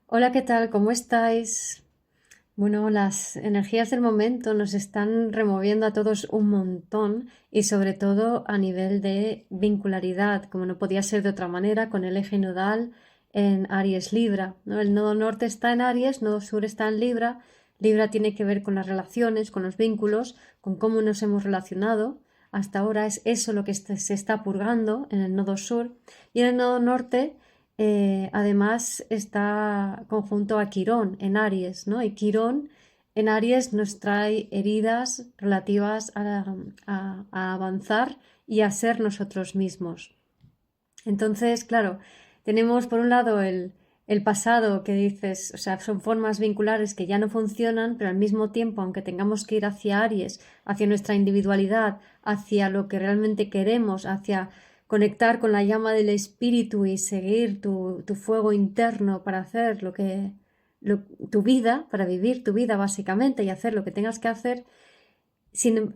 Hola, ¿qué tal? ¿Cómo estáis? Bueno, las energías del momento nos están removiendo a todos un montón y sobre todo a nivel de vincularidad, como no podía ser de otra manera, con el eje nodal en Aries Libra, ¿no? El nodo norte está en Aries, nodo sur está en Libra. Libra tiene que ver con las relaciones, con los vínculos, con cómo nos hemos relacionado. Hasta ahora es eso lo que se está purgando en el nodo sur. Y en el nodo norte además está conjunto a Quirón en Aries, ¿no? Y Quirón en Aries nos trae heridas relativas a avanzar y a ser nosotros mismos. Entonces, claro, tenemos por un lado el pasado que dices, o sea, son formas vinculares que ya no funcionan, pero al mismo tiempo, aunque tengamos que ir hacia Aries, hacia nuestra individualidad, hacia lo que realmente queremos, hacia conectar con la llama del espíritu y seguir tu fuego interno para hacer tu vida, para vivir tu vida básicamente y hacer lo que tengas que hacer,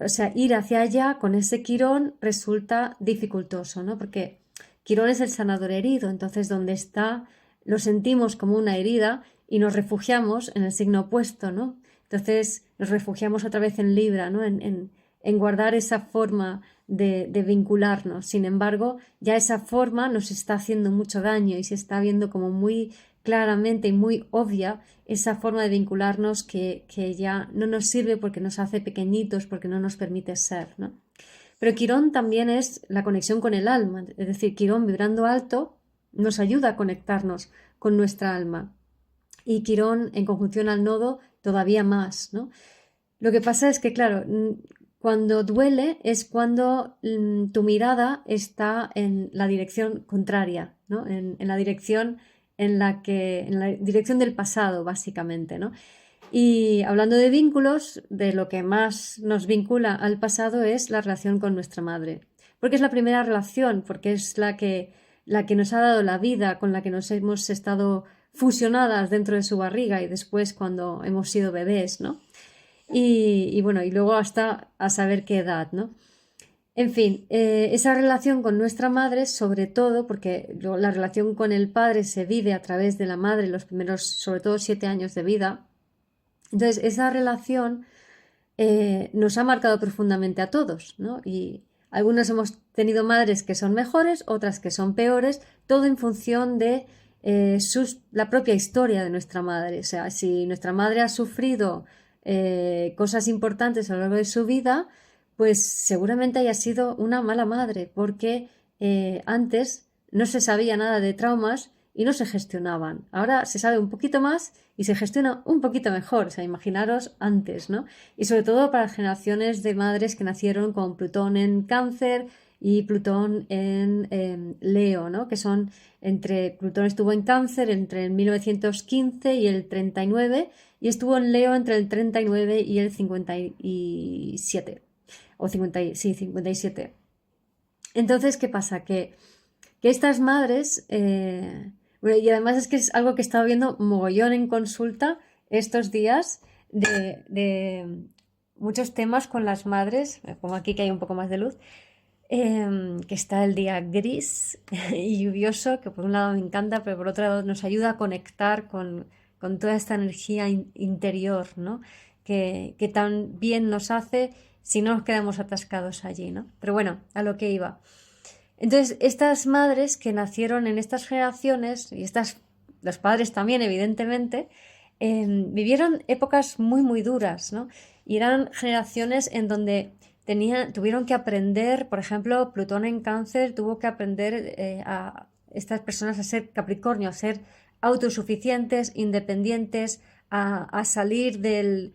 o sea, ir hacia allá con ese Quirón resulta dificultoso, ¿no? Porque Quirón es el sanador herido, entonces donde está lo sentimos como una herida y nos refugiamos en el signo opuesto, ¿no? Entonces nos refugiamos otra vez en Libra, ¿no? En guardar esa forma de vincularnos. Sin embargo, ya esa forma nos está haciendo mucho daño y se está viendo como muy claramente y muy obvia esa forma de vincularnos que ya no nos sirve porque nos hace pequeñitos, porque no nos permite ser, ¿no? Pero Quirón también es la conexión con el alma, es decir, Quirón vibrando alto nos ayuda a conectarnos con nuestra alma y Quirón en conjunción al nodo todavía más, ¿no? Lo que pasa es que, claro, cuando duele es cuando tu mirada está en la dirección contraria, ¿no? En la dirección en la dirección del pasado, básicamente, ¿no? Y hablando de vínculos, de lo que más nos vincula al pasado es la relación con nuestra madre. Porque es la primera relación, porque es la que nos ha dado la vida, con la que nos hemos estado fusionadas dentro de su barriga y después cuando hemos sido bebés, ¿no? Y bueno, y luego hasta a saber qué edad, ¿no? En fin, esa relación con nuestra madre, sobre todo, porque la relación con el padre se vive a través de la madre los primeros, sobre todo, 7 años de vida. Entonces, esa relación nos ha marcado profundamente a todos, ¿no? Y algunos hemos tenido madres que son mejores, otras que son peores, todo en función de la propia historia de nuestra madre. O sea, si nuestra madre ha sufrido cosas importantes a lo largo de su vida, pues seguramente haya sido una mala madre, porque antes no se sabía nada de traumas y no se gestionaban. Ahora se sabe un poquito más y se gestiona un poquito mejor. O sea, imaginaros antes, ¿no? Y sobre todo para generaciones de madres que nacieron con Plutón en Cáncer y Plutón en Leo, ¿no? Que son Plutón estuvo en Cáncer entre el 1915 y el 39 y estuvo en Leo entre el 39 y el 57 o 50, sí, 57. Entonces, ¿qué pasa? Que estas madres, bueno, y además es que es algo que he estado viendo mogollón en consulta estos días de muchos temas con las madres, me pongo aquí que hay un poco más de luz, que está el día gris y lluvioso, que por un lado me encanta, pero por otro lado nos ayuda a conectar con toda esta energía interior, ¿no? Que tan bien nos hace si no nos quedamos atascados allí, ¿no? Pero bueno, a lo que iba. Entonces, estas madres que nacieron en estas generaciones, y los padres también, evidentemente, vivieron épocas muy, muy duras, ¿no? Y eran generaciones en donde tuvieron que aprender, por ejemplo, Plutón en Cáncer tuvo que aprender a estas personas a ser Capricornio, a ser autosuficientes, independientes, a salir del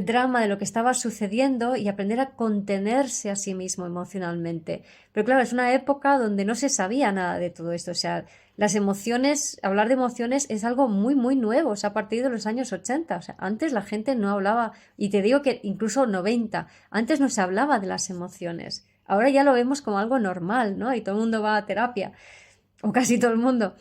drama de lo que estaba sucediendo y aprender a contenerse a sí mismo emocionalmente. Pero claro, es una época donde no se sabía nada de todo esto. O sea, las emociones, hablar de emociones es algo muy, muy nuevo. O sea, a partir de los años 80. O sea, antes la gente no hablaba, y te digo que incluso 90, antes no se hablaba de las emociones. Ahora ya lo vemos como algo normal, ¿no? Y todo el mundo va a terapia, o casi todo el mundo.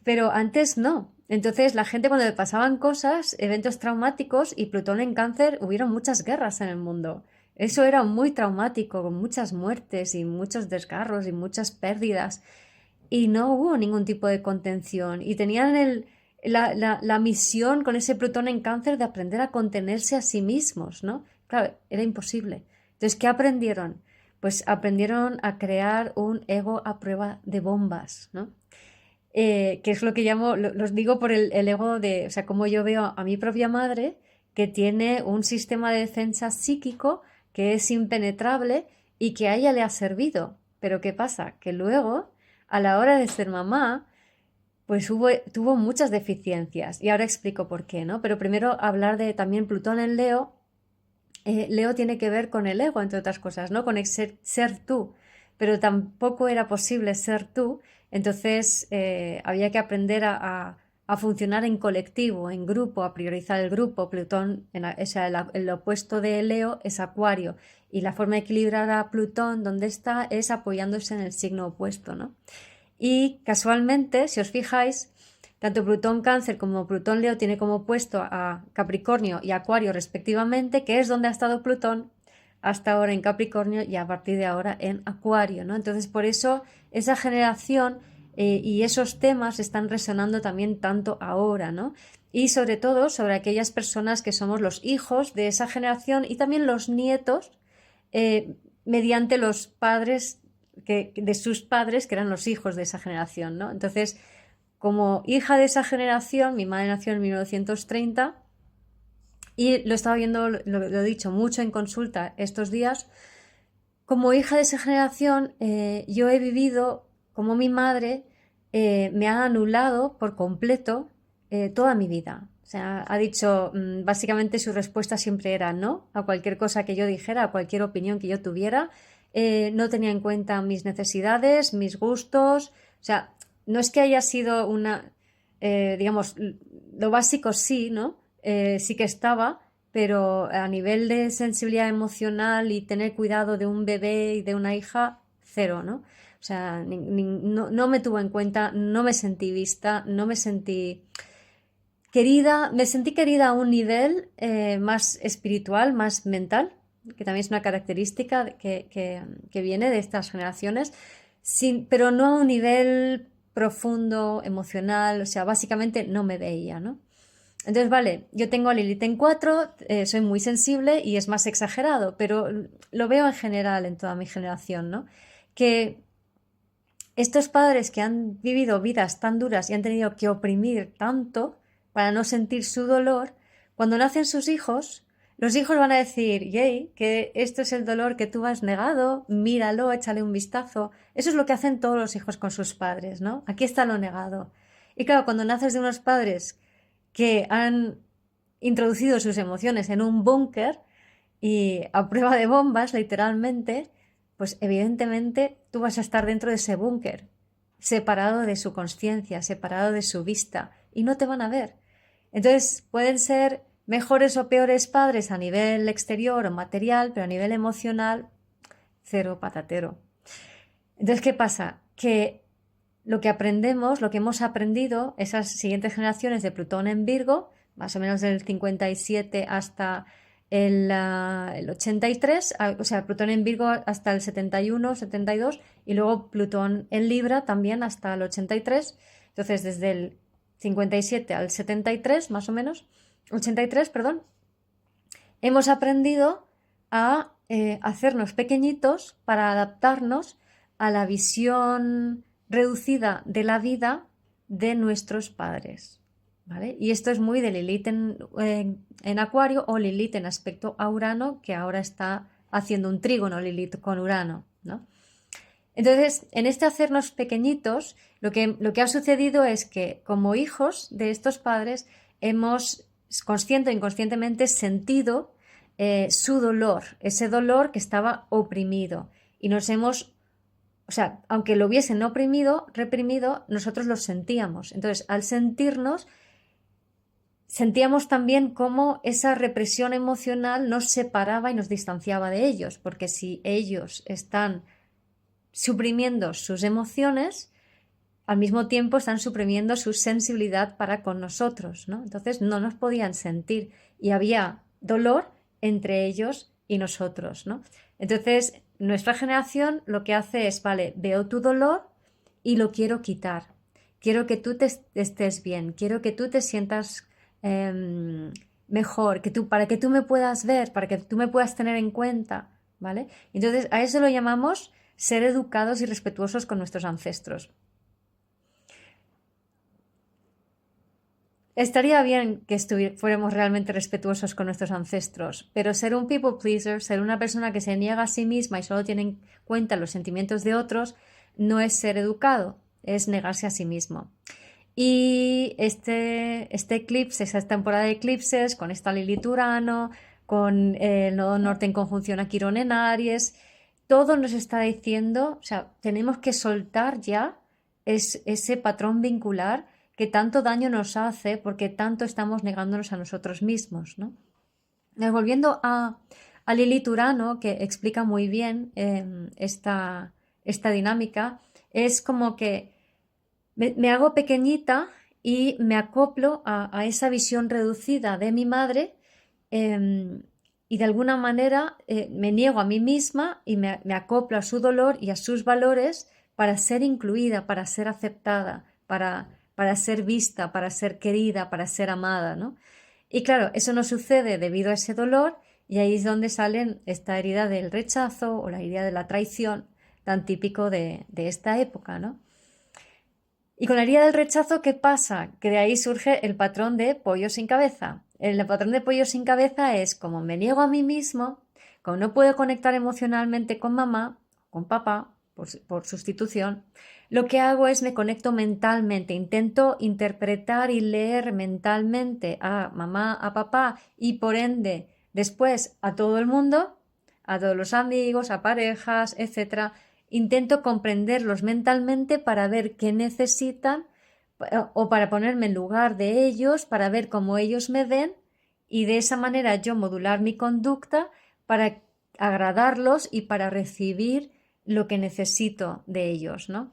Pero antes no. Entonces la gente cuando le pasaban cosas, eventos traumáticos y Plutón en Cáncer, hubieron muchas guerras en el mundo. Eso era muy traumático, con muchas muertes y muchos desgarros y muchas pérdidas. Y no hubo ningún tipo de contención. Y tenían la misión con ese Plutón en Cáncer de aprender a contenerse a sí mismos, ¿no? Claro, era imposible. Entonces, ¿qué aprendieron? Pues aprendieron a crear un ego a prueba de bombas, ¿no? Que es lo que llamo, los digo por el ego de, o sea, como yo veo a mi propia madre, que tiene un sistema de defensa psíquico que es impenetrable y que a ella le ha servido. Pero ¿qué pasa? Que luego, a la hora de ser mamá, pues tuvo muchas deficiencias y ahora explico por qué, ¿no? Pero primero hablar de también Plutón en Leo. Leo tiene que ver con el ego, entre otras cosas, ¿no? Con el ser tú, pero tampoco era posible ser tú, entonces había que aprender a funcionar en colectivo, en grupo, a priorizar el grupo. Plutón, o sea, el opuesto de Leo es Acuario, y la forma de equilibrar a Plutón donde está es apoyándose en el signo opuesto, ¿no? Y casualmente, si os fijáis, tanto Plutón Cáncer como Plutón Leo tiene como opuesto a Capricornio y Acuario respectivamente, que es donde ha estado Plutón hasta ahora en Capricornio y a partir de ahora en Acuario, ¿no? Entonces, por eso esa generación y esos temas están resonando también tanto ahora, ¿no? Y sobre todo sobre aquellas personas que somos los hijos de esa generación y también los nietos mediante los padres de sus padres, que eran los hijos de esa generación, ¿no? Entonces, como hija de esa generación, mi madre nació en 1930 y lo estaba viendo, lo he dicho mucho en consulta estos días, como hija de esa generación, yo he vivido como mi madre me ha anulado por completo toda mi vida. O sea, ha dicho, básicamente su respuesta siempre era no a cualquier cosa que yo dijera, a cualquier opinión que yo tuviera. No tenía en cuenta mis necesidades, mis gustos. O sea, no es que haya sido digamos, lo básico sí, ¿no? Sí que estaba, pero a nivel de sensibilidad emocional y tener cuidado de un bebé y de una hija, cero, ¿no? O sea, no me tuvo en cuenta, no me sentí vista, no me sentí querida, me sentí querida a un nivel más espiritual, más mental, que también es una característica que viene de estas generaciones, pero no a un nivel profundo, emocional, o sea, básicamente no me veía, ¿no? Entonces, vale, yo tengo a Lilith en 4, soy muy sensible y es más exagerado, pero lo veo en general en toda mi generación, ¿no? Que estos padres que han vivido vidas tan duras y han tenido que oprimir tanto para no sentir su dolor, cuando nacen sus hijos, los hijos van a decir, yay, que esto es el dolor que tú has negado, míralo, échale un vistazo. Eso es lo que hacen todos los hijos con sus padres, ¿no? Aquí está lo negado. Y claro, cuando naces de unos padres que han introducido sus emociones en un búnker y a prueba de bombas, literalmente, pues evidentemente tú vas a estar dentro de ese búnker, separado de su conciencia, separado de su vista, y no te van a ver. Entonces pueden ser mejores o peores padres a nivel exterior o material, pero a nivel emocional, cero patatero. Entonces, ¿qué pasa? Que lo que aprendemos, lo que hemos aprendido, esas siguientes generaciones de Plutón en Virgo, más o menos del 57 hasta el 83, o sea, Plutón en Virgo hasta el 71, 72, y luego Plutón en Libra también hasta el 83. Entonces, desde el 57 al 73, más o menos, 83, perdón, hemos aprendido a hacernos pequeñitos para adaptarnos a la visión reducida de la vida de nuestros padres, ¿vale? Y esto es muy de Lilith en Acuario o Lilith en aspecto a Urano, que ahora está haciendo un trígono Lilith con Urano, ¿no? Entonces, en este hacernos pequeñitos, lo que ha sucedido es que como hijos de estos padres hemos, consciente o inconscientemente, sentido su dolor, ese dolor que estaba oprimido, y nos hemos, o sea, aunque lo hubiesen oprimido, reprimido, nosotros lo sentíamos. Entonces, al sentirnos, sentíamos también cómo esa represión emocional nos separaba y nos distanciaba de ellos, porque si ellos están suprimiendo sus emociones, al mismo tiempo están suprimiendo su sensibilidad para con nosotros, ¿no? Entonces no nos podían sentir y había dolor entre ellos y nosotros, ¿no? Entonces nuestra generación lo que hace es, vale, veo tu dolor y lo quiero quitar. quiero que tú estés bien, quiero que tú te sientas mejor, para que tú me puedas ver, para que tú me puedas tener en cuenta, ¿vale? Entonces a eso lo llamamos ser educados y respetuosos con nuestros ancestros. Estaría bien que fuéramos realmente respetuosos con nuestros ancestros, pero ser un people pleaser, ser una persona que se niega a sí misma y solo tiene en cuenta los sentimientos de otros, no es ser educado, es negarse a sí mismo. Y este eclipse, esta temporada de eclipses, con esta Lilith Urano, con el nodo norte en conjunción a Quirón en Aries, todo nos está diciendo, o sea, tenemos que soltar ya ese patrón vincular que tanto daño nos hace porque tanto estamos negándonos a nosotros mismos, ¿no? Volviendo a Lilith Urano, que explica muy bien esta dinámica, es como que me hago pequeñita y me acoplo a esa visión reducida de mi madre y de alguna manera me niego a mí misma y me acoplo a su dolor y a sus valores para ser incluida, para ser aceptada, para ser vista, para ser querida, para ser amada, ¿no? Y claro, eso no sucede debido a ese dolor y ahí es donde salen esta herida del rechazo o la herida de la traición tan típico de esta época, ¿no? Y con la herida del rechazo, ¿qué pasa? Que de ahí surge el patrón de pollo sin cabeza. El patrón de pollo sin cabeza es como me niego a mí mismo, como no puedo conectar emocionalmente con mamá, con papá, por sustitución, lo que hago es me conecto mentalmente, intento interpretar y leer mentalmente a mamá, a papá y por ende después a todo el mundo, a todos los amigos, a parejas, etcétera. Intento comprenderlos mentalmente para ver qué necesitan o para ponerme en lugar de ellos, para ver cómo ellos me ven y de esa manera yo modular mi conducta para agradarlos y para recibir lo que necesito de ellos, ¿no?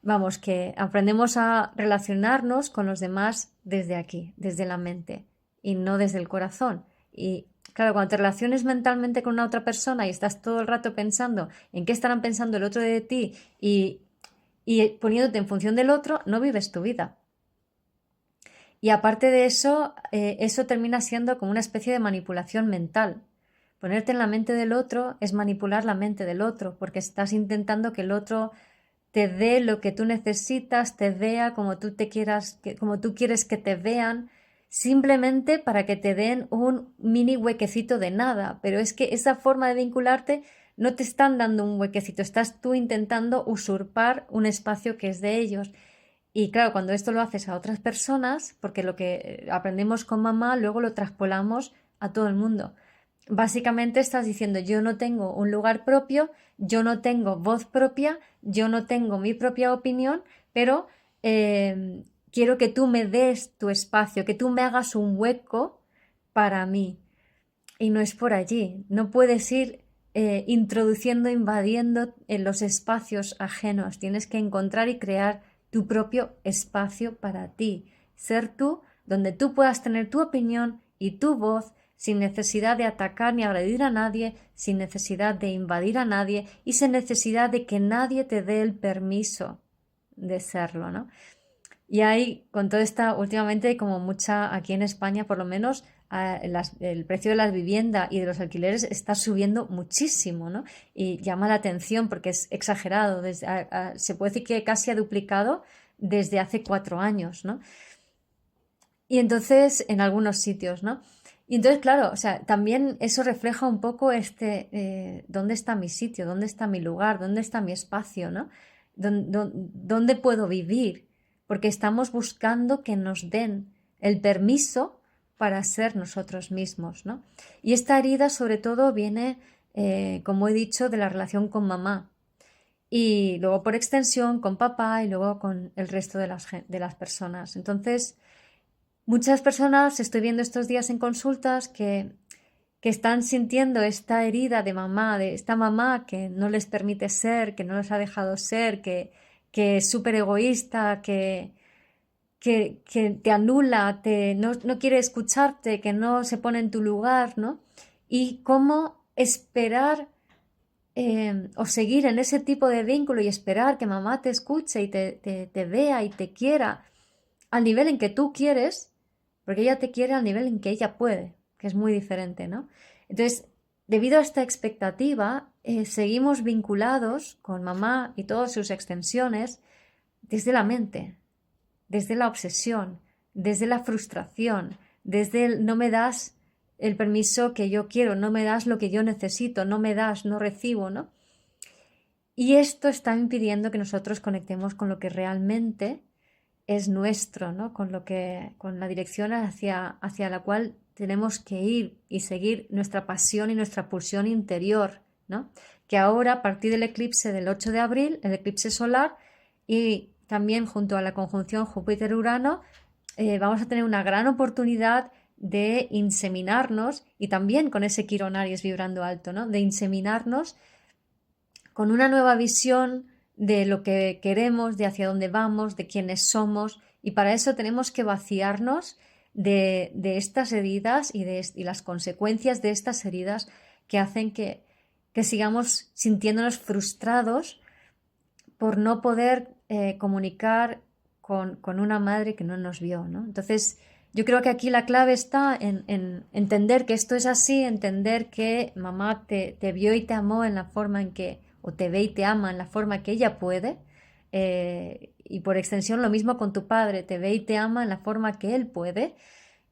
Vamos, que aprendemos a relacionarnos con los demás desde aquí, desde la mente y no desde el corazón. Y claro, cuando te relaciones mentalmente con una otra persona y estás todo el rato pensando en qué estarán pensando el otro de ti y poniéndote en función del otro, no vives tu vida. Y aparte de eso, eso termina siendo como una especie de manipulación mental. Ponerte en la mente del otro es manipular la mente del otro, porque estás intentando que el otro te dé lo que tú necesitas, te vea como tú como tú quieres que te vean, simplemente para que te den un mini huequecito de nada. Pero es que esa forma de vincularte no te están dando un huequecito, estás tú intentando usurpar un espacio que es de ellos. Y claro, cuando esto lo haces a otras personas, porque lo que aprendemos con mamá, luego lo traspolamos a todo el mundo. Básicamente estás diciendo, yo no tengo un lugar propio, yo no tengo voz propia, yo no tengo mi propia opinión, pero quiero que tú me des tu espacio, que tú me hagas un hueco para mí. Y no es por allí, no puedes ir introduciendo, invadiendo en los espacios ajenos, tienes que encontrar y crear tu propio espacio para ti, ser tú donde tú puedas tener tu opinión y tu voz sin necesidad de atacar ni agredir a nadie, sin necesidad de invadir a nadie y sin necesidad de que nadie te dé el permiso de serlo, ¿no? Y hay, con todo esta, últimamente hay como mucha, aquí en España por lo menos, el precio de la vivienda y de los alquileres está subiendo muchísimo, ¿no? Y llama la atención porque es exagerado, se puede decir que casi ha duplicado desde hace 4 años, ¿no? Y entonces, en algunos sitios, ¿no? Y entonces, claro, o sea, también eso refleja un poco dónde está mi sitio, dónde está mi lugar, dónde está mi espacio, ¿no? ¿Dónde puedo vivir? Porque estamos buscando que nos den el permiso para ser nosotros mismos, ¿no? Y esta herida sobre todo viene, como he dicho, de la relación con mamá y luego por extensión con papá y luego con el resto de las personas. Entonces, muchas personas estoy viendo estos días en consultas que están sintiendo esta herida de mamá, de esta mamá que no les permite ser, que no les ha dejado ser, que es súper egoísta, que te anula, no quiere escucharte, que no se pone en tu lugar, ¿no? Y cómo esperar o seguir en ese tipo de vínculo y esperar que mamá te escuche y te vea y te quiera al nivel en que tú quieres, porque ella te quiere al nivel en que ella puede, que es muy diferente, ¿no? Entonces, debido a esta expectativa, seguimos vinculados con mamá y todas sus extensiones desde la mente, desde la obsesión, desde la frustración, desde el no me das el permiso que yo quiero, no me das lo que yo necesito, no me das, no recibo, ¿no? Y esto está impidiendo que nosotros conectemos con lo que realmente es nuestro, ¿no? Con la dirección hacia la cual tenemos que ir y seguir nuestra pasión y nuestra pulsión interior, ¿no? Que ahora, a partir del eclipse del 8 de abril, el eclipse solar, y también junto a la conjunción Júpiter-Urano, vamos a tener una gran oportunidad de inseminarnos, y también con ese Quirón Aries vibrando alto, ¿no? De inseminarnos con una nueva visión de lo que queremos, de hacia dónde vamos, de quiénes somos, y para eso tenemos que vaciarnos de estas heridas y las consecuencias de estas heridas que hacen que sigamos sintiéndonos frustrados por no poder comunicar con una madre que no nos vio, ¿no? Entonces, yo creo que aquí la clave está en entender que esto es así, entender que mamá te vio y te amó en la forma en que, o te ve y te ama en la forma que ella puede, y por extensión lo mismo con tu padre, te ve y te ama en la forma que él puede,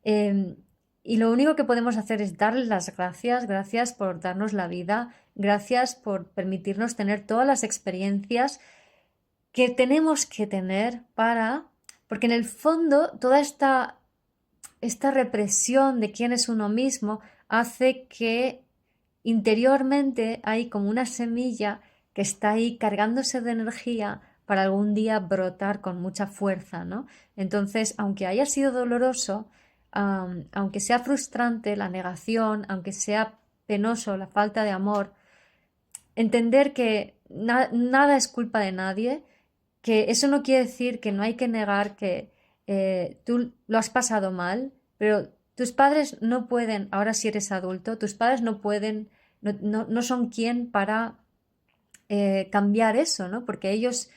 eh, y lo único que podemos hacer es darles las gracias, gracias por darnos la vida, gracias por permitirnos tener todas las experiencias que tenemos que tener porque en el fondo toda esta represión de quién es uno mismo hace que interiormente hay como una semilla que está ahí cargándose de energía para algún día brotar con mucha fuerza, ¿no? Entonces, aunque haya sido doloroso, aunque sea frustrante la negación, aunque sea penoso la falta de amor, entender que nada es culpa de nadie, que eso no quiere decir que no hay que negar que tú lo has pasado mal, pero tus padres no pueden, ahora si eres adulto, tus padres no pueden, no son quien para cambiar eso, ¿no? Porque ellos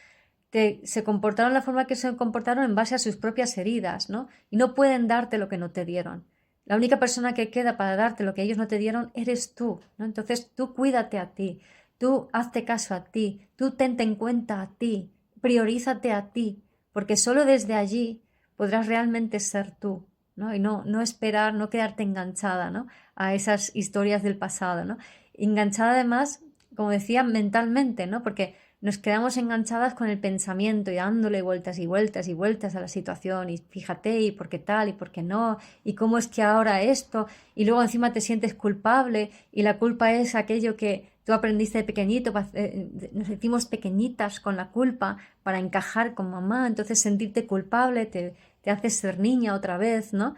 se comportaron la forma que se comportaron en base a sus propias heridas, ¿no? Y no pueden darte lo que no te dieron. La única persona que queda para darte lo que ellos no te dieron eres tú, ¿no? Entonces tú cuídate a ti, tú hazte caso a ti, tú tente en cuenta a ti, priorízate a ti, porque solo desde allí podrás realmente ser tú, ¿no? Y no esperar, no quedarte enganchada, ¿no? A esas historias del pasado, ¿no? Enganchada además, como decía, mentalmente, ¿no? Porque nos quedamos enganchadas con el pensamiento y dándole vueltas y vueltas y vueltas a la situación y fíjate y por qué tal y por qué no y cómo es que ahora esto y luego encima te sientes culpable y la culpa es aquello que tú aprendiste de pequeñito, nos hicimos pequeñitas con la culpa para encajar con mamá, entonces sentirte culpable te hace ser niña otra vez, ¿no?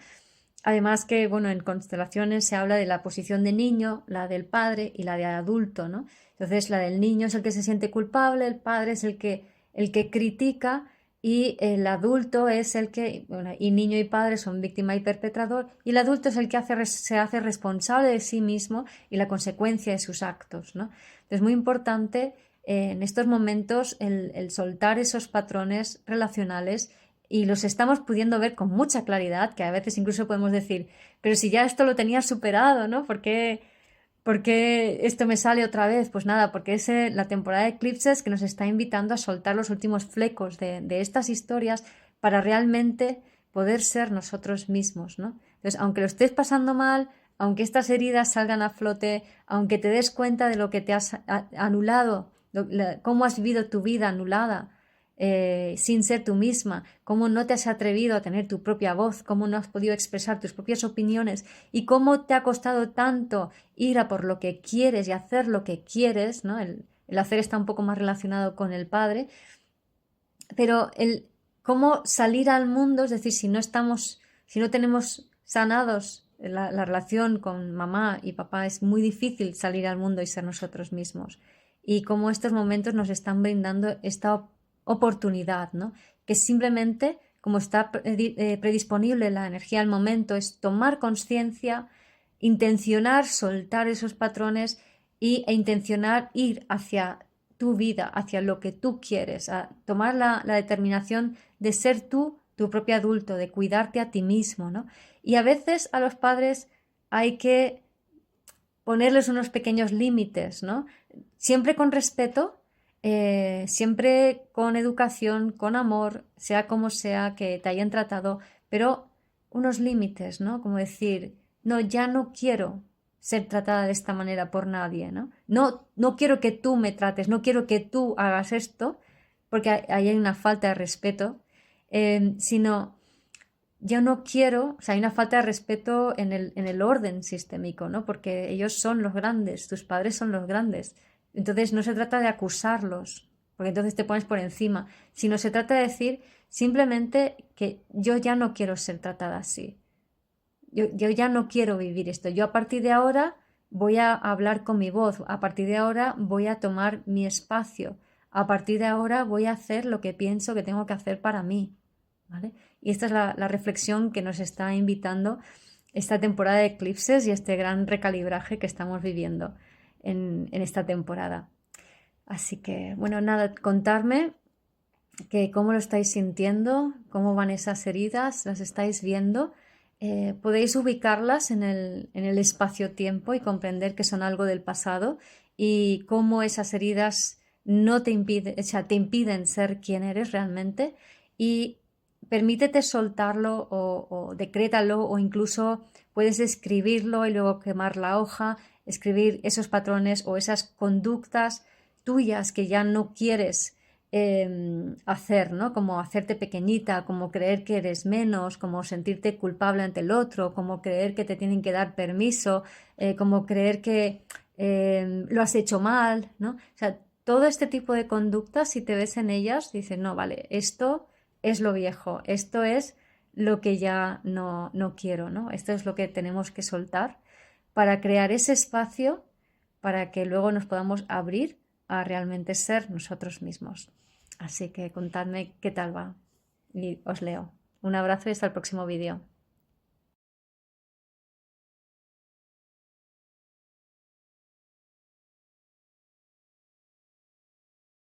Además que, bueno, en constelaciones se habla de la posición de niño, la del padre y la de adulto, ¿no? Entonces la del niño es el que se siente culpable, el padre es el que critica y el adulto es el que, bueno, y niño y padre son víctima y perpetrador, y el adulto es el que se hace responsable de sí mismo y la consecuencia de sus actos, ¿no? Entonces es muy importante en estos momentos el soltar esos patrones relacionales y los estamos pudiendo ver con mucha claridad, que a veces incluso podemos decir, pero si ya esto lo tenía superado, ¿no? ¿Por qué esto me sale otra vez? Pues nada, porque es la temporada de eclipses que nos está invitando a soltar los últimos flecos de estas historias para realmente poder ser nosotros mismos, ¿no? Entonces, aunque lo estés pasando mal, aunque estas heridas salgan a flote, aunque te des cuenta de lo que te has anulado, cómo has vivido tu vida anulada, sin ser tú misma, cómo no te has atrevido a tener tu propia voz, cómo no has podido expresar tus propias opiniones y cómo te ha costado tanto ir a por lo que quieres y hacer lo que quieres, ¿no? El hacer está un poco más relacionado con el padre, pero cómo salir al mundo, es decir, si no tenemos sanados la relación con mamá y papá, es muy difícil salir al mundo y ser nosotros mismos. Y cómo estos momentos nos están brindando esta oportunidad, ¿no? Que simplemente, como está predisponible la energía al momento, es tomar conciencia, intencionar soltar esos patrones e intencionar ir hacia tu vida, hacia lo que tú quieres, a tomar la determinación de ser tú, tu propio adulto, de cuidarte a ti mismo, ¿no? Y a veces a los padres hay que ponerles unos pequeños límites, ¿no? Siempre con respeto, siempre con educación, con amor, sea como sea que te hayan tratado, pero unos límites, ¿no? Como decir, no, ya no quiero ser tratada de esta manera por nadie, ¿no? No quiero que tú me trates, no quiero que tú hagas esto, porque ahí hay una falta de respeto, sino yo no quiero, o sea, hay una falta de respeto en el orden sistémico, ¿no? Porque ellos son los grandes, tus padres son los grandes. Entonces no se trata de acusarlos, porque entonces te pones por encima, sino se trata de decir simplemente que yo ya no quiero ser tratada así. Yo ya no quiero vivir esto. Yo a partir de ahora voy a hablar con mi voz, a partir de ahora voy a tomar mi espacio, a partir de ahora voy a hacer lo que pienso que tengo que hacer para mí, ¿vale? Y esta es la reflexión que nos está invitando esta temporada de eclipses y este gran recalibraje que estamos viviendo en esta temporada. Así que, bueno, nada, contarme que cómo lo estáis sintiendo, cómo van esas heridas, las estáis viendo. Podéis ubicarlas en el espacio-tiempo y comprender que son algo del pasado y cómo esas heridas no te impiden, o sea, te impiden ser quien eres realmente, y permítete soltarlo o decrétalo, o incluso puedes escribirlo y luego quemar la hoja, escribir esos patrones o esas conductas tuyas que ya no quieres hacer, ¿no? Como hacerte pequeñita, como creer que eres menos, como sentirte culpable ante el otro, como creer que te tienen que dar permiso, como creer que lo has hecho mal, ¿no? O sea, todo este tipo de conductas, si te ves en ellas, dices, no, vale, esto es lo viejo, esto es lo que ya no quiero, ¿no? Esto es lo que tenemos que soltar para crear ese espacio para que luego nos podamos abrir a realmente ser nosotros mismos. Así que contadme qué tal va y os leo. Un abrazo y hasta el próximo vídeo.